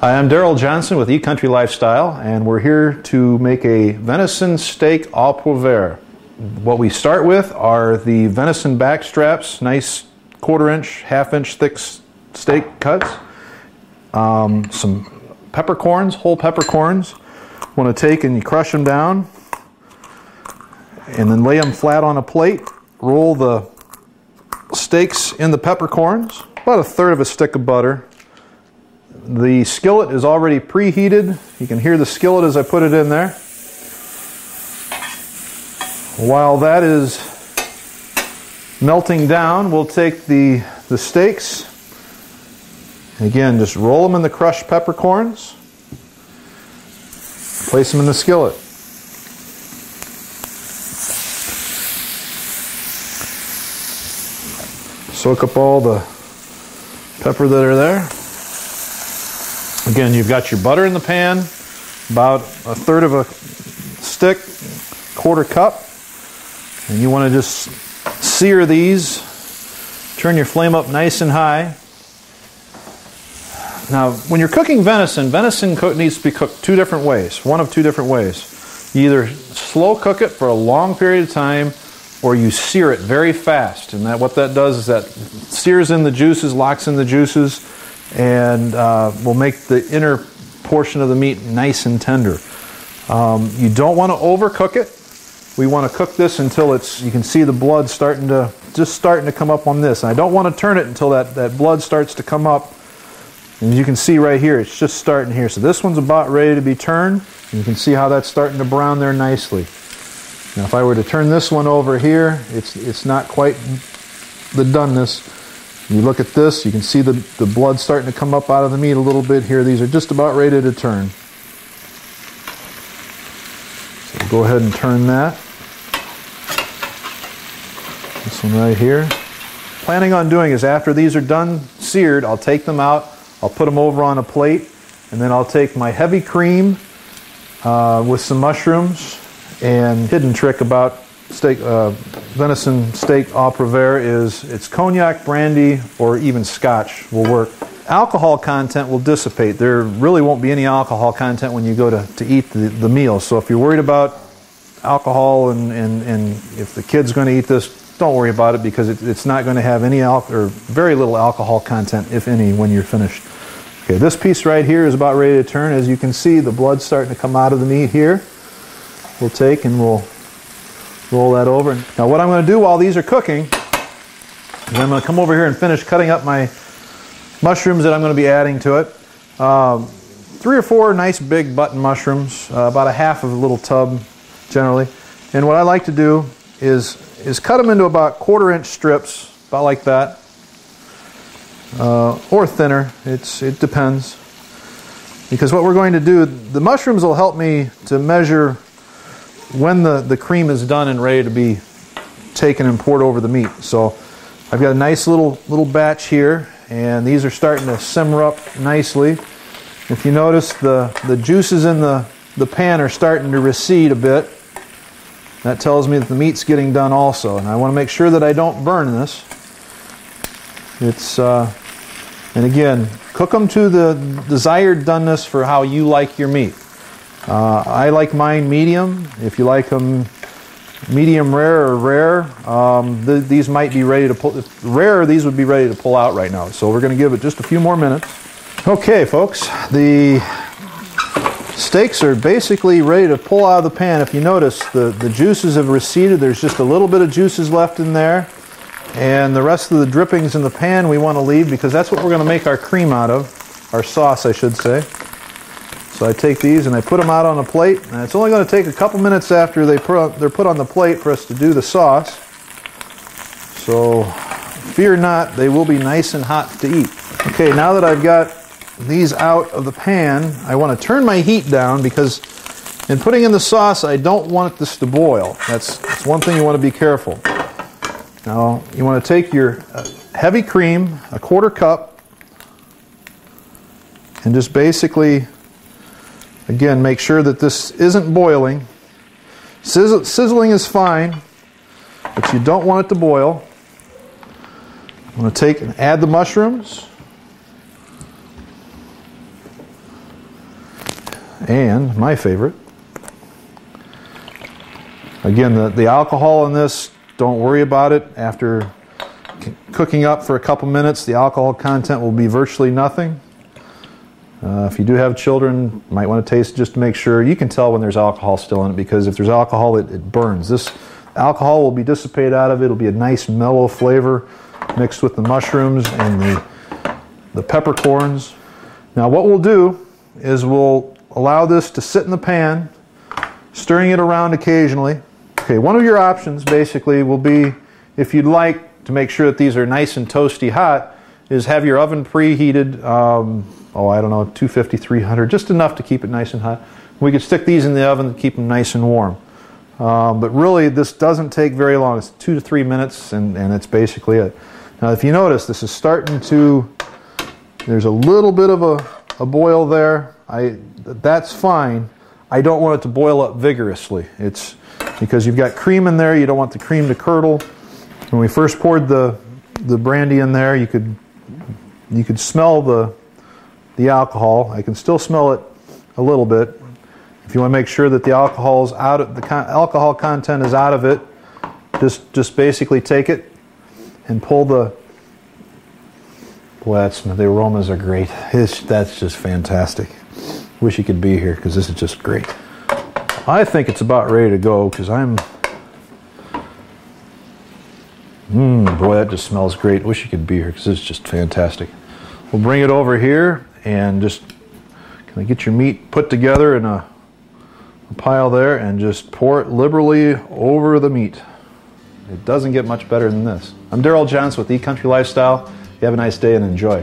Hi, I'm Daryl Johnson with Eat Country Lifestyle, and we're here to make a venison steak au poivre. What we start with are the venison back straps, nice 1/4 inch, 1/2 inch thick steak cuts, some peppercorns, whole peppercorns. Want to take and you crush them down and then lay them flat on a plate. Roll the steaks in the peppercorns, about 1/3 of a stick of butter. The skillet is already preheated. You can hear the skillet as I put it in there. While that is melting down, we'll take the steaks. Again, just roll them in the crushed peppercorns. Place them in the skillet. Soak up all the pepper that are there. Again, you've got your butter in the pan, about 1/3 of a stick, 1/4 cup, and you want to just sear these. Turn your flame up nice and high. Now, when you're cooking venison, needs to be cooked 2 different ways, one of 2 different ways. You either slow cook it for a long period of time, or you sear it very fast. And what that does is that sears in the juices, locks in the juices, and will make the inner portion of the meat nice and tender. You don't want to overcook it. We want to cook this until you can see the blood starting to come up on this. And I don't want to turn it until that blood starts to come up. And you can see right here, it's just starting here. So this one's about ready to be turned. And you can see how that's starting to brown there nicely. Now if I were to turn this one over here, it's not quite the doneness. You look at this, you can see the blood starting to come up out of the meat a little bit here. These are just about ready to turn. So go ahead and turn that. This one right here. Planning on doing is after these are done seared, I'll take them out, I'll put them over on a plate, and then I'll take my heavy cream with some mushrooms. And hidden trick about venison steak au poivre is it's cognac, brandy, or even scotch will work. Alcohol content will dissipate. There really won't be any alcohol content when you go to eat the meal. So if you're worried about alcohol and if the kid's going to eat this, don't worry about it, because it's not going to have any or very little alcohol content, if any, when you're finished. Okay, this piece right here is about ready to turn. As you can see, the blood's starting to come out of the meat here. We'll take and we'll roll that over. Now what I'm going to do while these are cooking is I'm going to come over here and finish cutting up my mushrooms that I'm going to be adding to it. 3 or 4 nice big button mushrooms, about 1/2 of a little tub generally. And what I like to do is cut them into about 1/4 inch strips, about like that, or thinner. It depends. Because what we're going to do, the mushrooms will help me to measure when the cream is done and ready to be taken and poured over the meat. So I've got a nice little batch here, and these are starting to simmer up nicely. If you notice, the juices in the pan are starting to recede a bit. That tells me that the meat's getting done also, and I want to make sure that I don't burn this. And again, cook them to the desired doneness for how you like your meat. I like mine medium. If you like them medium rare or rare, these might be ready to pull. If rare, these would be ready to pull out right now. So we're going to give it just a few more minutes. Okay, folks, the steaks are basically ready to pull out of the pan. If you notice, the juices have receded. There's just a little bit of juices left in there. And the rest of the drippings in the pan we want to leave, because that's what we're going to make our cream out of. Our sauce, I should say. So I take these and I put them out on a plate, and it's only going to take a couple minutes after they're put on the plate for us to do the sauce. So fear not, they will be nice and hot to eat. Okay, now that I've got these out of the pan, I want to turn my heat down, because in putting in the sauce, I don't want this to boil. That's one thing you want to be careful. Now you want to take your heavy cream, a 1/4 cup, and just basically, again, make sure that this isn't boiling. Sizzling is fine, but you don't want it to boil. I'm going to take and add the mushrooms. And my favorite. Again, the alcohol in this, don't worry about it. After cooking up for a couple minutes, the alcohol content will be virtually nothing. If you do have children, you might want to taste it just to make sure. You can tell when there's alcohol still in it, because if there's alcohol, it burns. This alcohol will be dissipated out of it. It'll be a nice mellow flavor mixed with the mushrooms and the peppercorns. Now what we'll do is we'll allow this to sit in the pan, stirring it around occasionally. Okay, one of your options basically will be, if you'd like to make sure that these are nice and toasty hot, is have your oven preheated, I don't know, 250, 300, just enough to keep it nice and hot. We could stick these in the oven to keep them nice and warm. But really, this doesn't take very long. It's 2 to 3 minutes, and it's basically it. Now, if you notice, this is starting to, there's a little bit of a boil there. That's fine. I don't want it to boil up vigorously. It's because you've got cream in there. You don't want the cream to curdle. When we first poured the brandy in there, you could smell the alcohol. I can still smell it a little bit. If you want to make sure that the alcohol's out of the alcohol content is out of it, just basically take it and pull the. Boy, the aromas are great. That's just fantastic. Wish you could be here, because this is just great. I think it's about ready to go, because I'm. Boy, that just smells great. Wish you could be here, because this is just fantastic. We'll bring it over here and just kind of get your meat put together in a pile there, and just pour it liberally over the meat. It doesn't get much better than this. I'm Daryl Johnson with Eat Country Lifestyle. You have a nice day and enjoy.